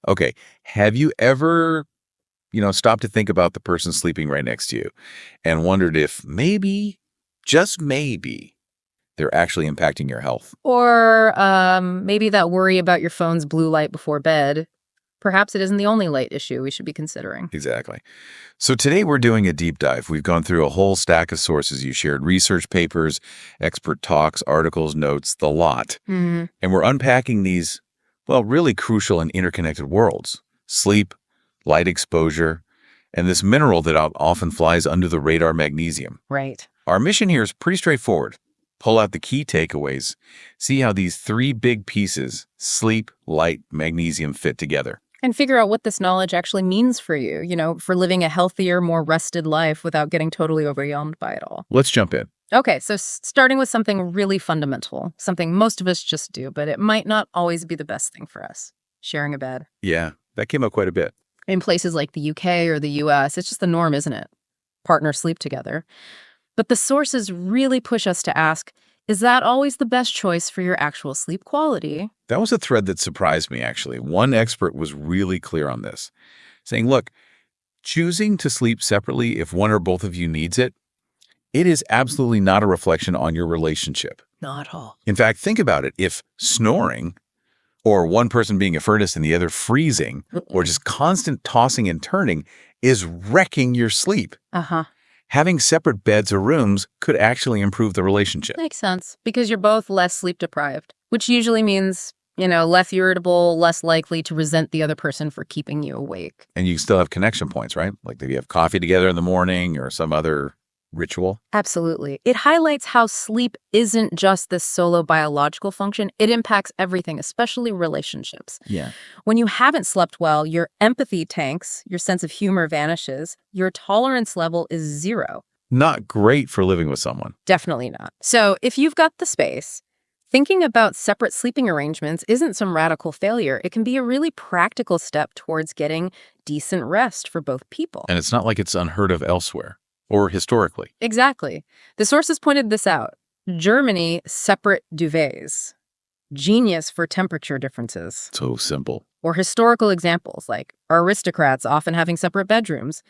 Okay. Have you ever, stopped to think about the person sleeping right next to you and wondered if maybe, just maybe, they're actually impacting your health? Or maybe that worry about your phone's blue light before bed. Perhaps it isn't the only light issue we should be considering. Exactly. So today we're doing a deep dive. We've gone through a whole stack of sources. You shared research papers, expert talks, articles, notes, the lot. Hmm. And we're unpacking these, well, really crucial and interconnected worlds: sleep, light exposure, and this mineral that often flies under the radar, magnesium. Right. Our mission here is pretty straightforward. Pull out the key takeaways, see how these three big pieces, sleep, light, magnesium, fit together. And figure out what this knowledge actually means for you, for living a healthier, more rested life without getting totally overwhelmed by it all. Let's jump in. Okay, so starting with something really fundamental, something most of us just do, but it might not always be the best thing for us: sharing a bed. Yeah, that came up quite a bit. In places like the UK or the US, it's just the norm, isn't it? Partners sleep together. But the sources really push us to ask, is that always the best choice for your actual sleep quality? That was a thread that surprised me, actually. One expert was really clear on this, saying, look, choosing to sleep separately if one or both of you needs it, it is absolutely not a reflection on your relationship. Not at all. In fact, think about it. If snoring, or one person being a furnace and the other freezing, or just constant tossing and turning is wrecking your sleep, Uh-huh. having separate beds or rooms could actually improve the relationship. Makes sense. Because you're both less sleep deprived, which usually means, less irritable, less likely to resent the other person for keeping you awake. And you still have connection points, right? Like if you have coffee together in the morning or some other ritual. Absolutely. It highlights how sleep isn't just this solo biological function. It impacts everything, especially relationships. Yeah. When you haven't slept well, your empathy tanks, your sense of humor vanishes, your tolerance level is zero. Not great for living with someone. Definitely not. So if you've got the space, thinking about separate sleeping arrangements isn't some radical failure. It can be a really practical step towards getting decent rest for both people. And it's not like it's unheard of elsewhere or historically. Exactly. The sources pointed this out. Germany, separate duvets. Genius for temperature differences. So simple. Or historical examples like aristocrats often having separate bedrooms.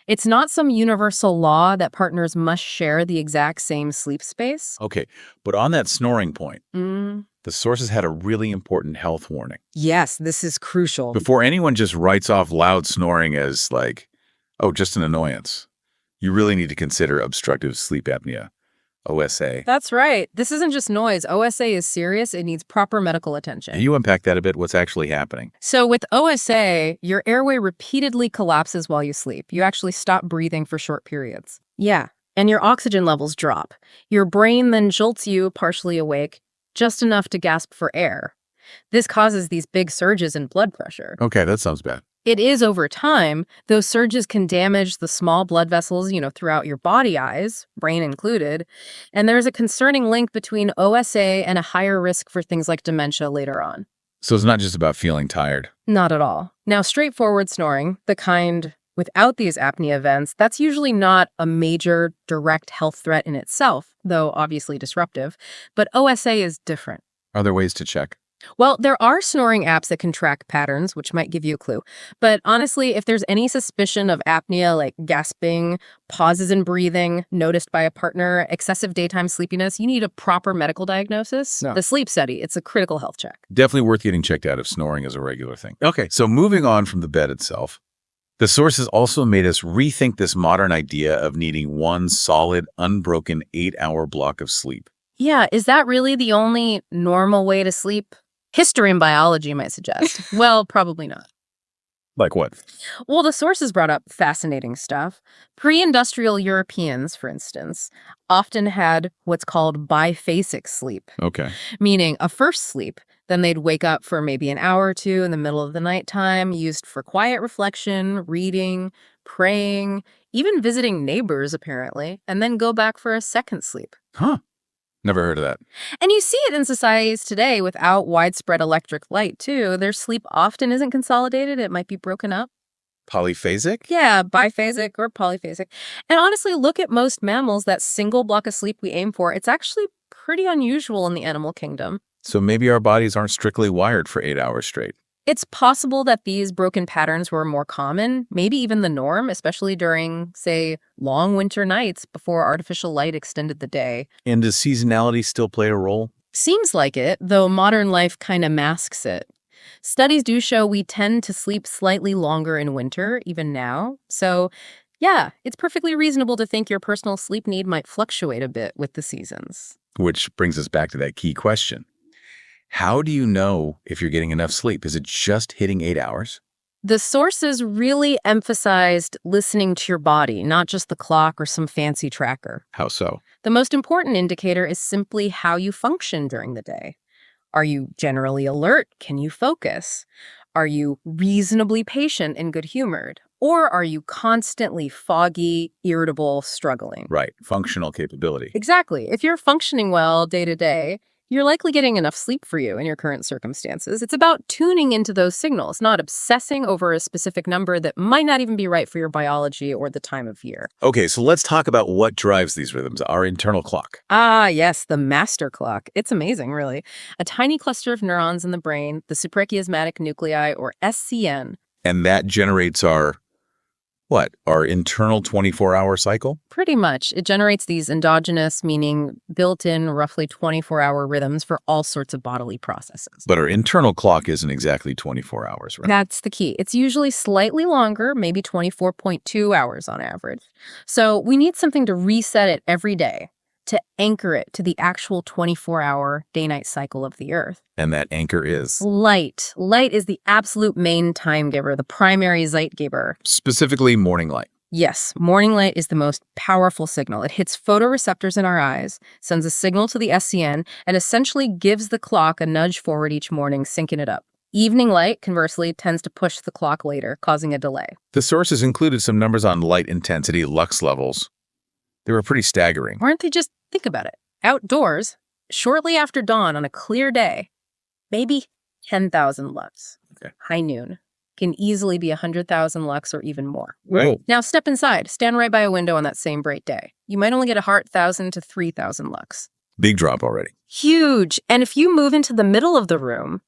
It's not some universal law that partners must share the exact same sleep space. Okay, but on that snoring point, Mm. the sources had a really important health warning. Yes, this is crucial. Before anyone just writes off loud snoring as like, oh, just an annoyance, you really need to consider obstructive sleep apnea, OSA. That's right. This isn't just noise. OSA is serious. It needs proper medical attention. Can you unpack that a bit? What's actually happening? So with OSA, your airway repeatedly collapses while you sleep. You actually stop breathing for short periods. Yeah. And your oxygen levels drop. Your brain then jolts you partially awake, just enough to gasp for air. This causes these big surges in blood pressure. Okay, that sounds bad. It is over time. Those surges can damage the small blood vessels, throughout your body eyes, brain included. And there's a concerning link between OSA and a higher risk for things like dementia later on. So it's not just about feeling tired. Not at all. Now, straightforward snoring, the kind without these apnea events, that's usually not a major direct health threat in itself, though obviously disruptive. But OSA is different. Are there ways to check? Well, there are snoring apps that can track patterns, which might give you a clue. But honestly, if there's any suspicion of apnea, like gasping, pauses in breathing, noticed by a partner, excessive daytime sleepiness, you need a proper medical diagnosis. No. The sleep study, it's a critical health check. Definitely worth getting checked out if snoring is a regular thing. Okay, so moving on from the bed itself, the sources also made us rethink this modern idea of needing one solid, unbroken 8-hour block of sleep. Yeah, is that really the only normal way to sleep? History and biology might suggest. Well, probably not. Like what? Well, the sources brought up fascinating stuff. Pre-industrial Europeans, for instance, often had what's called biphasic sleep, Okay. meaning a first sleep, then they'd wake up for maybe an hour or two in the middle of the nighttime, used for quiet reflection, reading, praying, even visiting neighbors, apparently, and then go back for a second sleep. Huh. Never heard of that. And you see it in societies today without widespread electric light, too. Their sleep often isn't consolidated. It might be broken up. Polyphasic? Yeah, biphasic or polyphasic. And honestly, look at most mammals, that single block of sleep we aim for. It's actually pretty unusual in the animal kingdom. So maybe our bodies aren't strictly wired for 8 hours straight. It's possible that these broken patterns were more common, maybe even the norm, especially during, say, long winter nights before artificial light extended the day. And does seasonality still play a role? Seems like it, though modern life kind of masks it. Studies do show we tend to sleep slightly longer in winter, even now. So, yeah, it's perfectly reasonable to think your personal sleep need might fluctuate a bit with the seasons. Which brings us back to that key question. How do you know if you're getting enough sleep? Is it just hitting 8 hours? The sources really emphasized listening to your body, not just the clock or some fancy tracker. How so? The most important indicator is simply how you function during the day. Are you generally alert? Can you focus? Are you reasonably patient and good-humored? Or are you constantly foggy, irritable, struggling? Right, functional capability. Exactly. If you're functioning well day to day, you're likely getting enough sleep for you in your current circumstances. It's about tuning into those signals, not obsessing over a specific number that might not even be right for your biology or the time of year. Okay, so let's talk about what drives these rhythms, our internal clock. Ah, yes, the master clock. It's amazing, really. A tiny cluster of neurons in the brain, the suprachiasmatic nuclei, or SCN. And that generates our internal 24-hour cycle? Pretty much. It generates these endogenous, meaning built-in, roughly 24-hour rhythms for all sorts of bodily processes. But our internal clock isn't exactly 24 hours, right? That's the key. It's usually slightly longer, maybe 24.2 hours on average. So we need something to reset it every day, to anchor it to the actual 24-hour day-night cycle of the Earth. And that anchor is? Light. Light is the absolute main time giver, the primary Zeitgeber. Specifically morning light. Yes, morning light is the most powerful signal. It hits photoreceptors in our eyes, sends a signal to the SCN, and essentially gives the clock a nudge forward each morning, syncing it up. Evening light, conversely, tends to push the clock later, causing a delay. The sources included some numbers on light intensity, lux levels. They were pretty staggering. Aren't they just, think about it, outdoors, shortly after dawn on a clear day, maybe 10,000 lux. Okay. High noon can easily be 100,000 lux or even more. Whoa. Now step inside, stand right by a window on that same bright day. You might only get a 1,000 to 3,000 lux. Big drop already. Huge. And if you move into the middle of the room,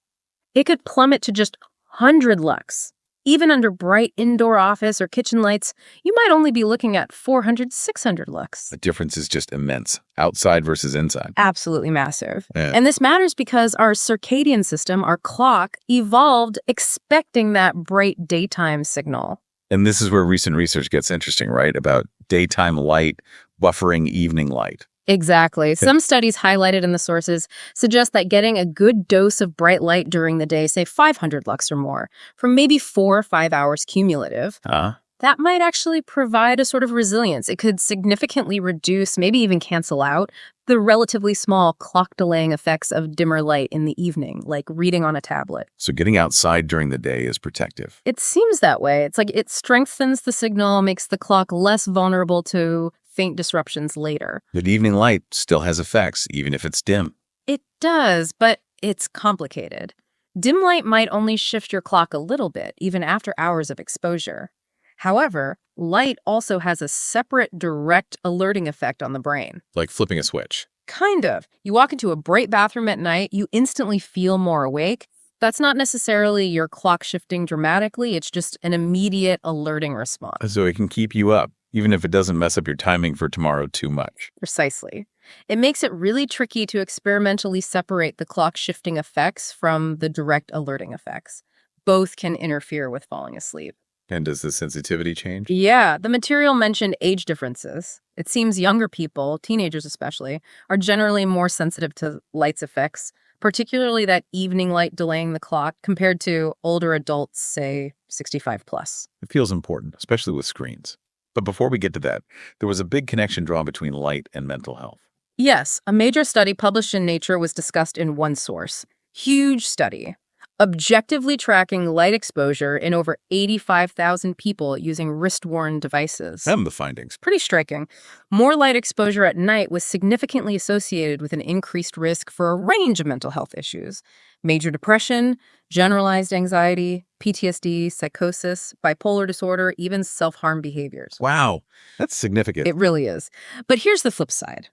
it could plummet to just 100 lux. Even under bright indoor office or kitchen lights, you might only be looking at 400, 600 lux. The difference is just immense, outside versus inside. Absolutely massive. Yeah. And this matters because our circadian system, our clock, evolved expecting that bright daytime signal. And this is where recent research gets interesting, right? About daytime light buffering evening light. Exactly. Some studies highlighted in the sources suggest that getting a good dose of bright light during the day, say 500 lux or more, for maybe 4 or 5 hours cumulative, that might actually provide a sort of resilience. It could significantly reduce, maybe even cancel out, the relatively small clock-delaying effects of dimmer light in the evening, like reading on a tablet. So getting outside during the day is protective. It seems that way. It's like it strengthens the signal, makes the clock less vulnerable to faint disruptions later. But evening light still has effects, even if it's dim. It does, but it's complicated. Dim light might only shift your clock a little bit, even after hours of exposure. However, light also has a separate direct alerting effect on the brain. Like flipping a switch. Kind of. You walk into a bright bathroom at night, you instantly feel more awake. That's not necessarily your clock shifting dramatically, it's just an immediate alerting response. So it can keep you up, even if it doesn't mess up your timing for tomorrow too much. Precisely. It makes it really tricky to experimentally separate the clock shifting effects from the direct alerting effects. Both can interfere with falling asleep. And does the sensitivity change? Yeah, the material mentioned age differences. It seems younger people, teenagers especially, are generally more sensitive to light's effects, particularly that evening light delaying the clock compared to older adults, say 65 plus. It feels important, especially with screens. But before we get to that, there was a big connection drawn between light and mental health. Yes, a major study published in Nature was discussed in one source. Huge study. Objectively tracking light exposure in over 85,000 people using wrist-worn devices. And the findings. Pretty striking. More light exposure at night was significantly associated with an increased risk for a range of mental health issues. Major depression, generalized anxiety, PTSD, psychosis, bipolar disorder, even self-harm behaviors. Wow, that's significant. It really is. But here's the flip side.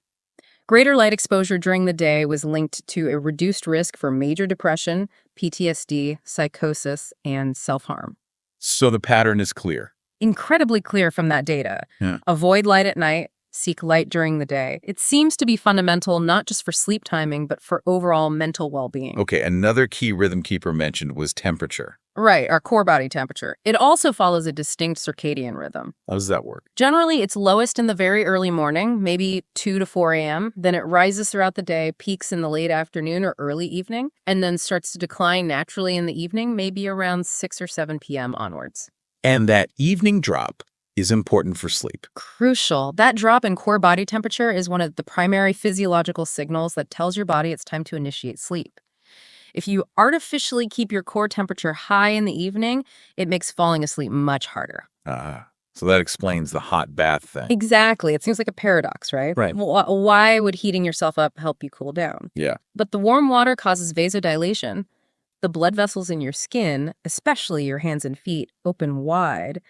Greater light exposure during the day was linked to a reduced risk for major depression, PTSD, psychosis, and self-harm. So the pattern is clear. Incredibly clear from that data. Yeah. Avoid light at night, seek light during the day. It seems to be fundamental not just for sleep timing, but for overall mental well-being. Okay, another key rhythm keeper mentioned was temperature. Right, our core body temperature. It also follows a distinct circadian rhythm. How does that work? Generally, it's lowest in the very early morning, maybe 2 to 4 a.m. Then it rises throughout the day, peaks in the late afternoon or early evening, and then starts to decline naturally in the evening, maybe around 6 or 7 p.m. onwards. And that evening drop is important for sleep. Crucial. That drop in core body temperature is one of the primary physiological signals that tells your body it's time to initiate sleep. If you artificially keep your core temperature high in the evening, it makes falling asleep much harder. So that explains the hot bath thing. Exactly. It seems like a paradox, right? Right. Why would heating yourself up help you cool down? Yeah. But the warm water causes vasodilation. The blood vessels in your skin, especially your hands and feet, open wide.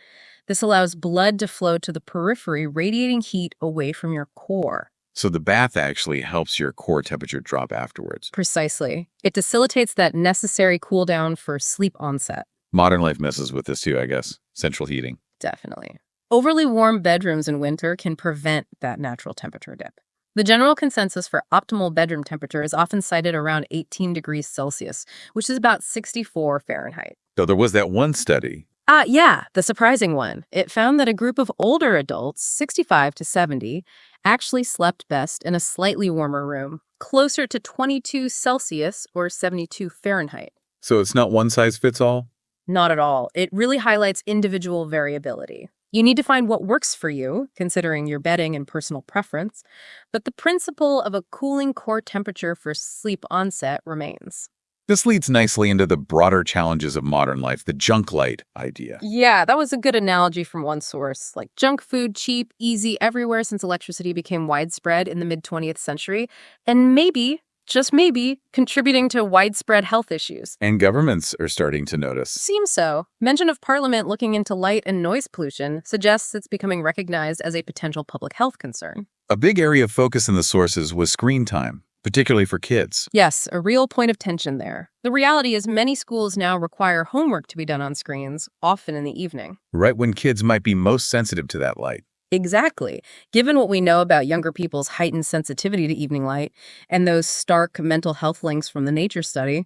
This allows blood to flow to the periphery, radiating heat away from your core. So the bath actually helps your core temperature drop afterwards. Precisely. It facilitates that necessary cool down for sleep onset. Modern life messes with this too, I guess. Central heating. Definitely. Overly warm bedrooms in winter can prevent that natural temperature dip. The general consensus for optimal bedroom temperature is often cited around 18 degrees Celsius, which is about 64 Fahrenheit. So there was that one study. Yeah, the surprising one. It found that a group of older adults, 65 to 70, actually slept best in a slightly warmer room, closer to 22 Celsius or 72 Fahrenheit. So it's not one size fits all? Not at all. It really highlights individual variability. You need to find what works for you, considering your bedding and personal preference, but the principle of a cooling core temperature for sleep onset remains. This leads nicely into the broader challenges of modern life, the junk light idea. Yeah, that was a good analogy from one source. Like junk food, cheap, easy, everywhere since electricity became widespread in the mid-20th century, and maybe, just maybe, contributing to widespread health issues. And governments are starting to notice. Seems so. Mention of Parliament looking into light and noise pollution suggests it's becoming recognized as a potential public health concern. A big area of focus in the sources was screen time, particularly for kids. Yes, a real point of tension there. The reality is many schools now require homework to be done on screens, often in the evening. Right when kids might be most sensitive to that light. Exactly. Given what we know about younger people's heightened sensitivity to evening light and those stark mental health links from the nature study,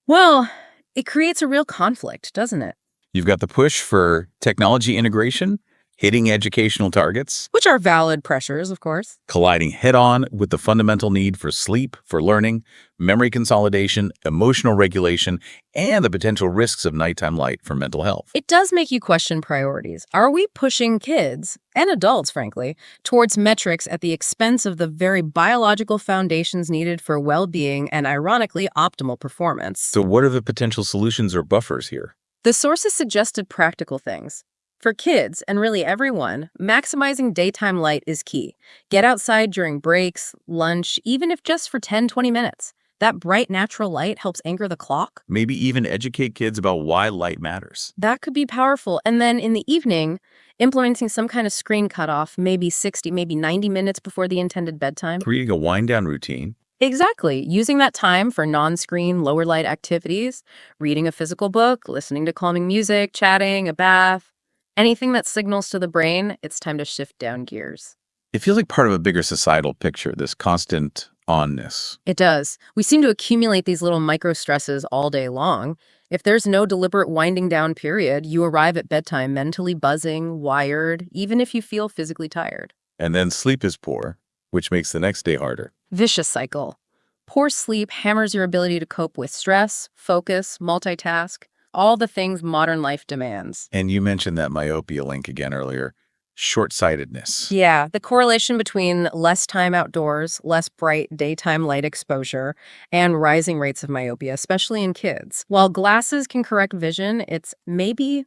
well, it creates a real conflict, doesn't it? You've got the push for technology integration, hitting educational targets, Which are valid pressures, of course. colliding head-on with the fundamental need for sleep, for learning, memory consolidation, emotional regulation, and the potential risks of nighttime light for mental health. It does make you question priorities. Are we pushing kids, and adults, frankly, towards metrics at the expense of the very biological foundations needed for well-being and, ironically, optimal performance? So what are the potential solutions or buffers here? The sources suggested practical things. For kids, and really everyone, maximizing daytime light is key. Get outside during breaks, lunch, even if just for 10-20 minutes. That bright natural light helps anchor the clock. Maybe even educate kids about why light matters. That could be powerful. And then in the evening, implementing some kind of screen cutoff, maybe 60, maybe 90 minutes before the intended bedtime. Creating a wind-down routine. Exactly. Using that time for non-screen, lower light activities, reading a physical book, listening to calming music, chatting, a bath. Anything that signals to the brain, it's time to shift down gears. It feels like part of a bigger societal picture, this constant onness. It does. We seem to accumulate these little micro stresses all day long. If there's no deliberate winding down period, you arrive at bedtime mentally buzzing, wired, even if you feel physically tired. And then sleep is poor, which makes the next day harder. Vicious cycle. Poor sleep hammers your ability to cope with stress, focus, multitask, all the things modern life demands. And you mentioned that myopia link again earlier. Short-sightedness. Yeah, the correlation between less time outdoors, less bright daytime light exposure, and rising rates of myopia, especially in kids. While glasses can correct vision, it's maybe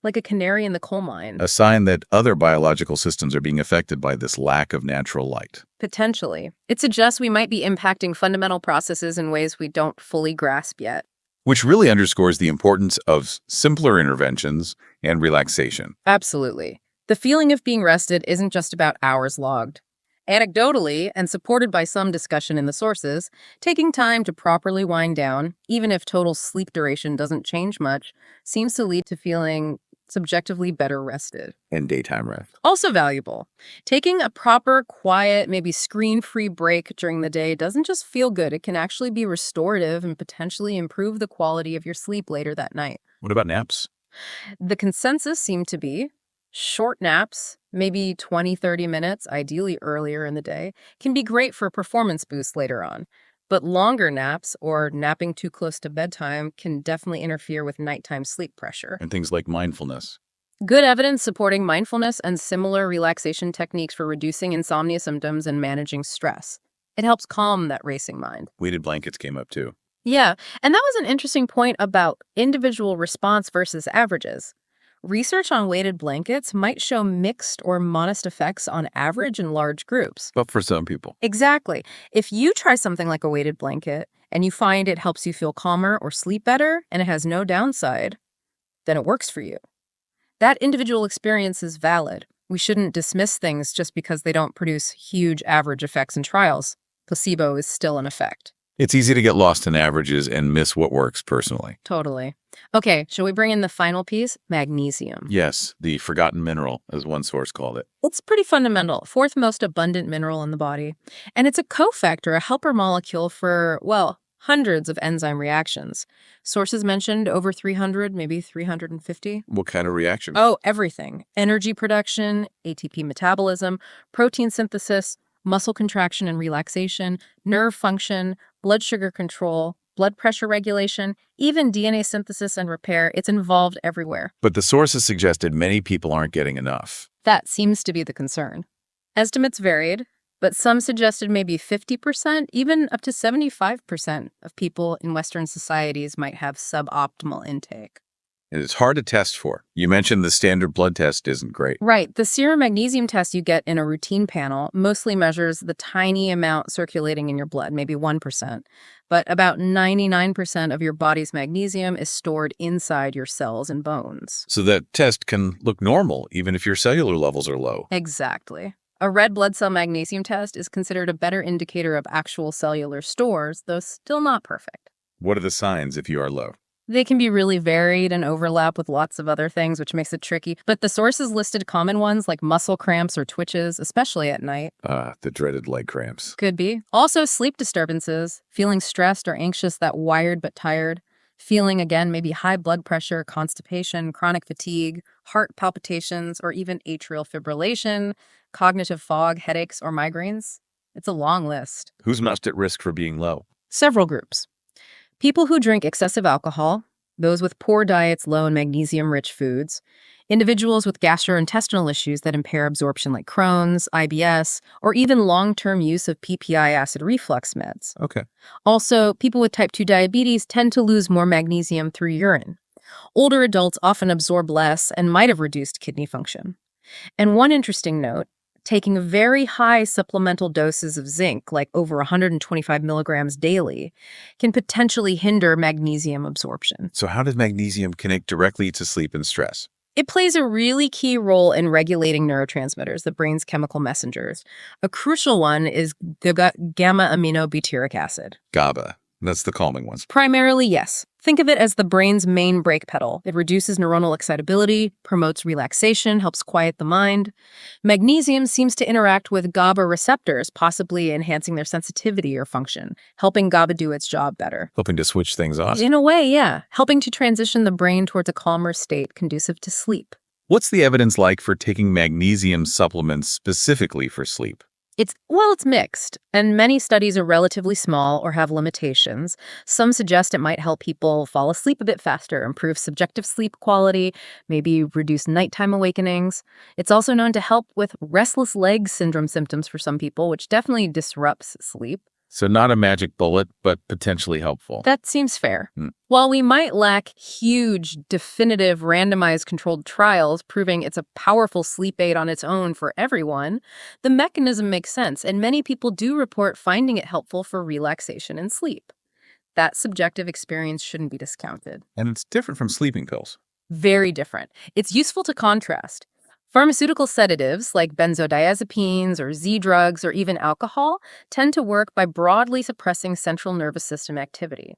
like a canary in the coal mine. A sign that other biological systems are being affected by this lack of natural light. Potentially. It suggests we might be impacting fundamental processes in ways we don't fully grasp yet. Which really underscores the importance of simpler interventions and relaxation. Absolutely. The feeling of being rested isn't just about hours logged. Anecdotally, and supported by some discussion in the sources, taking time to properly wind down, even if total sleep duration doesn't change much, seems to lead to feeling subjectively better rested. And daytime rest. Also valuable. Taking a proper, quiet, maybe screen-free break during the day doesn't just feel good, it can actually be restorative and potentially improve the quality of your sleep later that night. What about naps? The consensus seemed to be short naps, maybe 20, 30 minutes, ideally earlier in the day, can be great for a performance boost later on. But longer naps or napping too close to bedtime can definitely interfere with nighttime sleep pressure. And things like mindfulness. Good evidence supporting mindfulness and similar relaxation techniques for reducing insomnia symptoms and managing stress. It helps calm that racing mind. Weighted blankets came up too. Yeah, and that was an interesting point about individual response versus averages. Research on weighted blankets might show mixed or modest effects on average in large groups. But for some people. Exactly. If you try something like a weighted blanket and you find it helps you feel calmer or sleep better and it has no downside, then it works for you. That individual experience is valid. We shouldn't dismiss things just because they don't produce huge average effects in trials. Placebo is still an effect. It's easy to get lost in averages and miss what works personally. Totally. Okay, shall we bring in the final piece? Magnesium. Yes, the forgotten mineral, as one source called it. It's pretty fundamental, fourth most abundant mineral in the body. And it's a cofactor, a helper molecule for, well, hundreds of enzyme reactions. Sources mentioned over 300, maybe 350. What kind of reaction? Oh, everything. Energy production, ATP metabolism, protein synthesis, muscle contraction and relaxation, nerve function, blood sugar control, blood pressure regulation, even DNA synthesis and repair. It's involved everywhere. But the sources suggested many people aren't getting enough. That seems to be the concern. Estimates varied, but some suggested maybe 50%, even up to 75% of people in Western societies might have suboptimal intake. And it's hard to test for. You mentioned the standard blood test isn't great. Right. The serum magnesium test you get in a routine panel mostly measures the tiny amount circulating in your blood, maybe 1%. But about 99% of your body's magnesium is stored inside your cells and bones. So that test can look normal, even if your cellular levels are low. Exactly. A red blood cell magnesium test is considered a better indicator of actual cellular stores, though still not perfect. What are the signs if you are low? They can be really varied and overlap with lots of other things, which makes it tricky. But the sources listed common ones like muscle cramps or twitches, especially at night. The dreaded leg cramps. Could be. Also, sleep disturbances, feeling stressed or anxious, that wired but tired. Feeling, again, maybe high blood pressure, constipation, chronic fatigue, heart palpitations, or even atrial fibrillation, cognitive fog, headaches, or migraines. It's a long list. Who's most at risk for being low? Several groups. People who drink excessive alcohol, those with poor diets low in magnesium-rich foods, individuals with gastrointestinal issues that impair absorption like Crohn's, IBS, or even long-term use of PPI acid reflux meds. Okay. Also, people with type 2 diabetes tend to lose more magnesium through urine. Older adults often absorb less and might have reduced kidney function. And one interesting note, taking very high supplemental doses of zinc, like over 125 milligrams daily, can potentially hinder magnesium absorption. So how does magnesium connect directly to sleep and stress? It plays a really key role in regulating neurotransmitters, the brain's chemical messengers. A crucial one is gamma-aminobutyric acid. GABA. That's the calming ones. Primarily, yes. Think of it as the brain's main brake pedal. It reduces neuronal excitability, promotes relaxation, helps quiet the mind. Magnesium seems to interact with GABA receptors, possibly enhancing their sensitivity or function, helping GABA do its job better. Helping to switch things off. In a way, yeah. Helping to transition the brain towards a calmer state conducive to sleep. What's the evidence like for taking magnesium supplements specifically for sleep? It's mixed, and many studies are relatively small or have limitations. Some suggest it might help people fall asleep a bit faster, improve subjective sleep quality, maybe reduce nighttime awakenings. It's also known to help with restless leg syndrome symptoms for some people, which definitely disrupts sleep. So not a magic bullet, but potentially helpful. That seems fair. While we might lack huge, definitive, randomized controlled trials proving it's a powerful sleep aid on its own for everyone, the mechanism makes sense, and many people do report finding it helpful for relaxation and sleep. That subjective experience shouldn't be discounted. And it's different from sleeping pills. Very different. It's useful to contrast. Pharmaceutical sedatives like benzodiazepines or Z drugs or even alcohol tend to work by broadly suppressing central nervous system activity.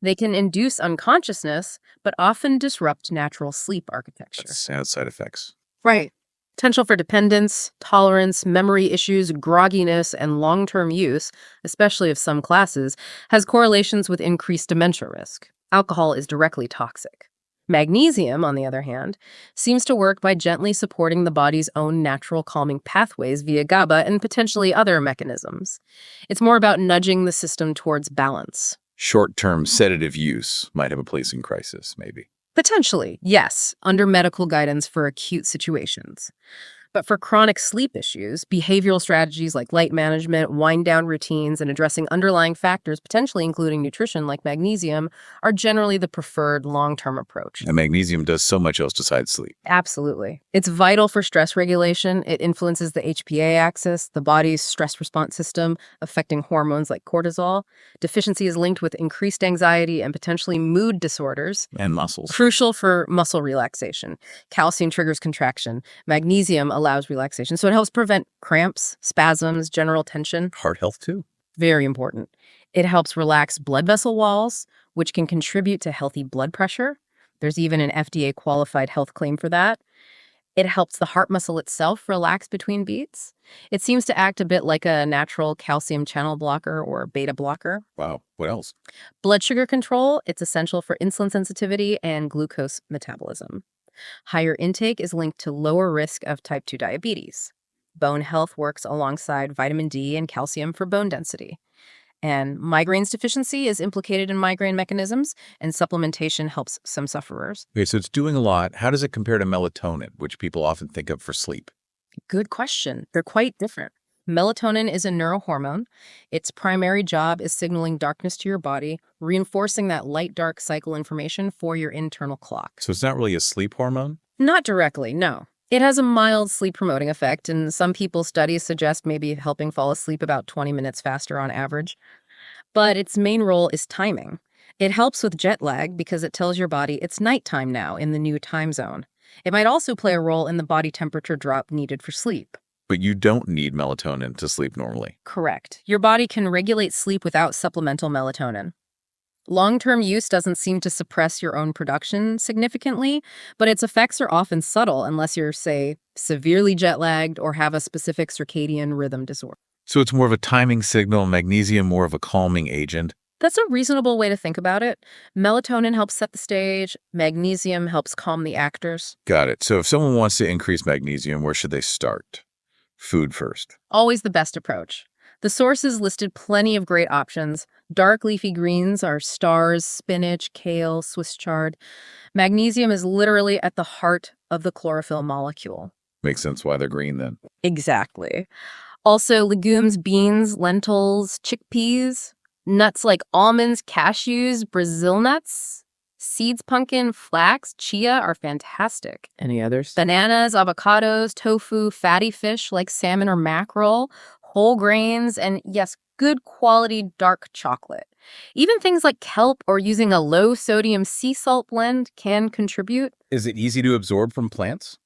They can induce unconsciousness, but often disrupt natural sleep That's architecture. sad side effects. Right. Potential for dependence, tolerance, memory issues, grogginess, and long-term use, especially of some classes, has correlations with increased dementia risk. Alcohol is directly toxic. Magnesium, on the other hand, seems to work by gently supporting the body's own natural calming pathways via GABA and potentially other mechanisms. It's more about nudging the system towards balance. Short-term sedative use might have a place in crisis, maybe. Potentially, yes, under medical guidance for acute situations. But for chronic sleep issues, behavioral strategies like light management, wind down routines, and addressing underlying factors, potentially including nutrition like magnesium, are generally the preferred long-term approach. And magnesium does so much else besides sleep. Absolutely. It's vital for stress regulation. It influences the HPA axis, the body's stress response system, affecting hormones like cortisol. Deficiency is linked with increased anxiety and potentially mood disorders. And muscles. Crucial for muscle relaxation. Calcium triggers contraction. Magnesium allows relaxation. So it helps prevent cramps, spasms, general tension. Heart health, too. Very important. It helps relax blood vessel walls, which can contribute to healthy blood pressure. There's even an FDA-qualified health claim for that. It helps the heart muscle itself relax between beats. It seems to act a bit like a natural calcium channel blocker or beta blocker. Wow. What else? Blood sugar control, it's essential for insulin sensitivity and glucose metabolism. Higher intake is linked to lower risk of type 2 diabetes. Bone health works alongside vitamin D and calcium for bone density. And migraines deficiency is implicated in migraine mechanisms, and supplementation helps some sufferers. Okay, so it's doing a lot. How does it compare to melatonin, which people often think of for sleep? Good question. They're quite different. Melatonin is a neurohormone. Its primary job is signaling darkness to your body, reinforcing that light-dark cycle information for your internal clock. So it's not really a sleep hormone? Not directly, no. It has a mild sleep-promoting effect, and some people's studies suggest maybe helping fall asleep about 20 minutes faster on average. But its main role is timing. It helps with jet lag because it tells your body it's nighttime now in the new time zone. It might also play a role in the body temperature drop needed for sleep. But you don't need melatonin to sleep normally. Correct. Your body can regulate sleep without supplemental melatonin. Long-term use doesn't seem to suppress your own production significantly, but its effects are often subtle unless you're, say, severely jet-lagged or have a specific circadian rhythm disorder. So it's more of a timing signal, magnesium more of a calming agent. That's a reasonable way to think about it. Melatonin helps set the stage. Magnesium helps calm the actors. Got it. So if someone wants to increase magnesium, where should they start? Food first. Always the best approach. The sources listed plenty of great options. Dark leafy greens are stars, spinach, kale, Swiss chard. Magnesium is literally at the heart of the chlorophyll molecule. Makes sense why they're green then. Exactly. Also, legumes, beans, lentils, chickpeas, nuts like almonds, cashews, Brazil nuts, seeds, pumpkin, flax, chia are fantastic. Any others? Bananas, avocados, tofu, fatty fish like salmon or mackerel, whole grains, and yes, good quality dark chocolate. Even things like kelp or using a low-sodium sea salt blend can contribute. Is it easy to absorb from plants?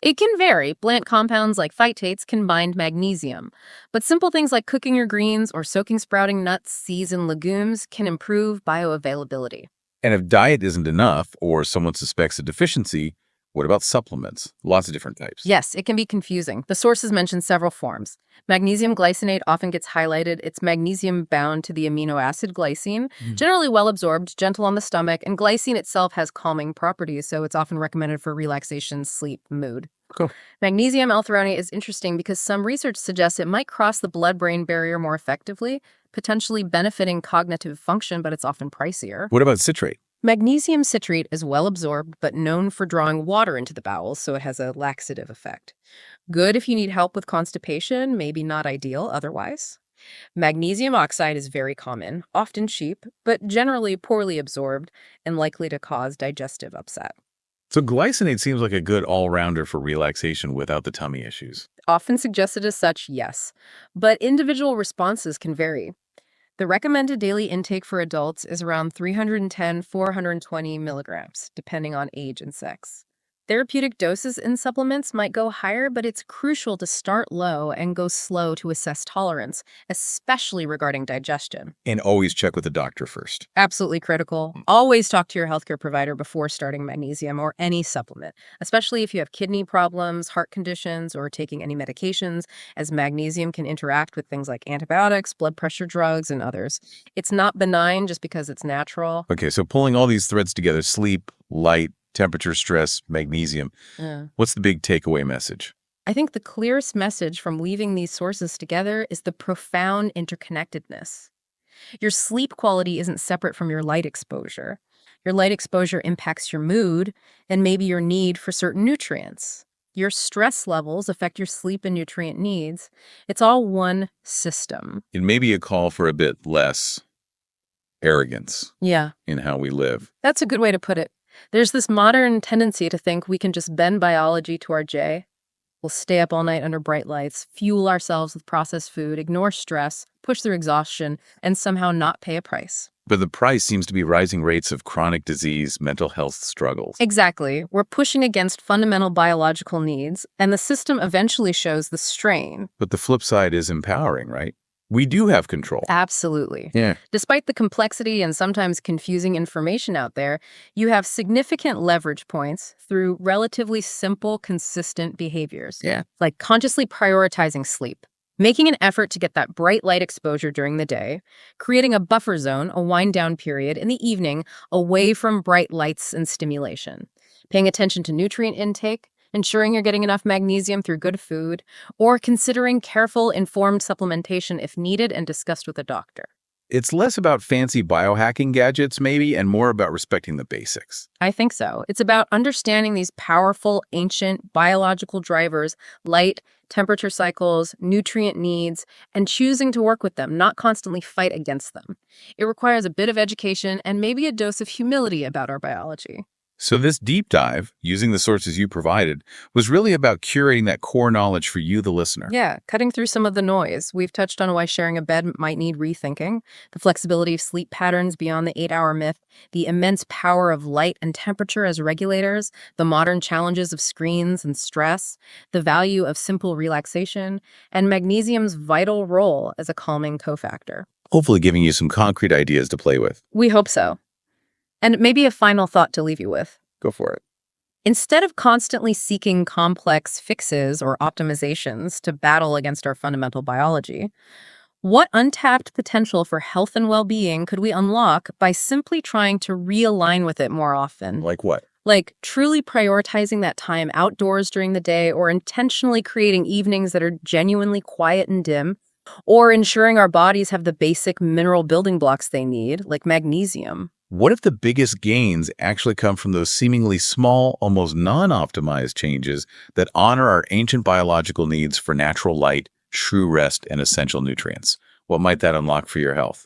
It can vary. Plant compounds like phytates can bind magnesium, but simple things like cooking your greens or soaking sprouting nuts, seeds, and legumes can improve bioavailability. And if diet isn't enough or someone suspects a deficiency, what about supplements? Lots of different types. Yes, it can be confusing. The sources mention several forms. Magnesium glycinate often gets highlighted. It's magnesium bound to the amino acid glycine, generally well absorbed, gentle on the stomach, and glycine itself has calming properties, so it's often recommended for relaxation, sleep, mood. Cool. Magnesium L-threonate is interesting because some research suggests it might cross the blood-brain barrier more effectively, potentially benefiting cognitive function, but it's often pricier. What about citrate? Magnesium citrate is well absorbed, but known for drawing water into the bowels, so it has a laxative effect. Good if you need help with constipation, maybe not ideal otherwise. Magnesium oxide is very common, often cheap, but generally poorly absorbed and likely to cause digestive upset. So glycinate seems like a good all-rounder for relaxation without the tummy issues. Often suggested as such, yes, but individual responses can vary. The recommended daily intake for adults is around 310-420 milligrams, depending on age and sex. Therapeutic doses in supplements might go higher, but it's crucial to start low and go slow to assess tolerance, especially regarding digestion. And always check with the doctor first. Absolutely critical. Always talk to your healthcare provider before starting magnesium or any supplement, especially if you have kidney problems, heart conditions, or taking any medications, as magnesium can interact with things like antibiotics, blood pressure drugs, and others. It's not benign just because it's natural. Okay, so pulling all these threads together, sleep, light, temperature, stress, magnesium. Yeah. What's the big takeaway message? I think the clearest message from weaving these sources together is the profound interconnectedness. Your sleep quality isn't separate from your light exposure. Your light exposure impacts your mood and maybe your need for certain nutrients. Your stress levels affect your sleep and nutrient needs. It's all one system. It may be a call for a bit less arrogance Yeah, in how we live. that's a good way to put it. There's this modern tendency to think we can just bend biology to our J. We'll stay up all night under bright lights, fuel ourselves with processed food, ignore stress, push through exhaustion, and somehow not pay a price. But the price seems to be rising rates of chronic disease, mental health struggles. Exactly. We're pushing against fundamental biological needs, and the system eventually shows the strain. But the flip side is empowering, right? We do have control. Absolutely. Yeah. Despite the complexity and sometimes confusing information out there, you have significant leverage points through relatively simple, consistent behaviors. Yeah. Like consciously prioritizing sleep, making an effort to get that bright light exposure during the day, creating a buffer zone, a wind down period in the evening away from bright lights and stimulation, paying attention to nutrient intake, ensuring you're getting enough magnesium through good food, or considering careful, informed supplementation if needed and discussed with a doctor. It's less about fancy biohacking gadgets, maybe, and more about respecting the basics. I think so. It's about understanding these powerful, ancient biological drivers, light, temperature cycles, nutrient needs, and choosing to work with them, not constantly fight against them. It requires a bit of education and maybe a dose of humility about our biology. So this deep dive, using the sources you provided, was really about curating that core knowledge for you, the listener. Yeah, cutting through some of the noise. We've touched on why sharing a bed might need rethinking, the flexibility of sleep patterns beyond the 8-hour myth, the immense power of light and temperature as regulators, the modern challenges of screens and stress, the value of simple relaxation, and magnesium's vital role as a calming cofactor. Hopefully giving you some concrete ideas to play with. We hope so. And maybe a final thought to leave you with. Go for it. Instead of constantly seeking complex fixes or optimizations to battle against our fundamental biology, what untapped potential for health and well-being could we unlock by simply trying to realign with it more often? Like what? Like truly prioritizing that time outdoors during the day, or intentionally creating evenings that are genuinely quiet and dim, or ensuring our bodies have the basic mineral building blocks they need, like magnesium. What if the biggest gains actually come from those seemingly small, almost non-optimized changes that honor our ancient biological needs for natural light, true rest, and essential nutrients? What might that unlock for your health?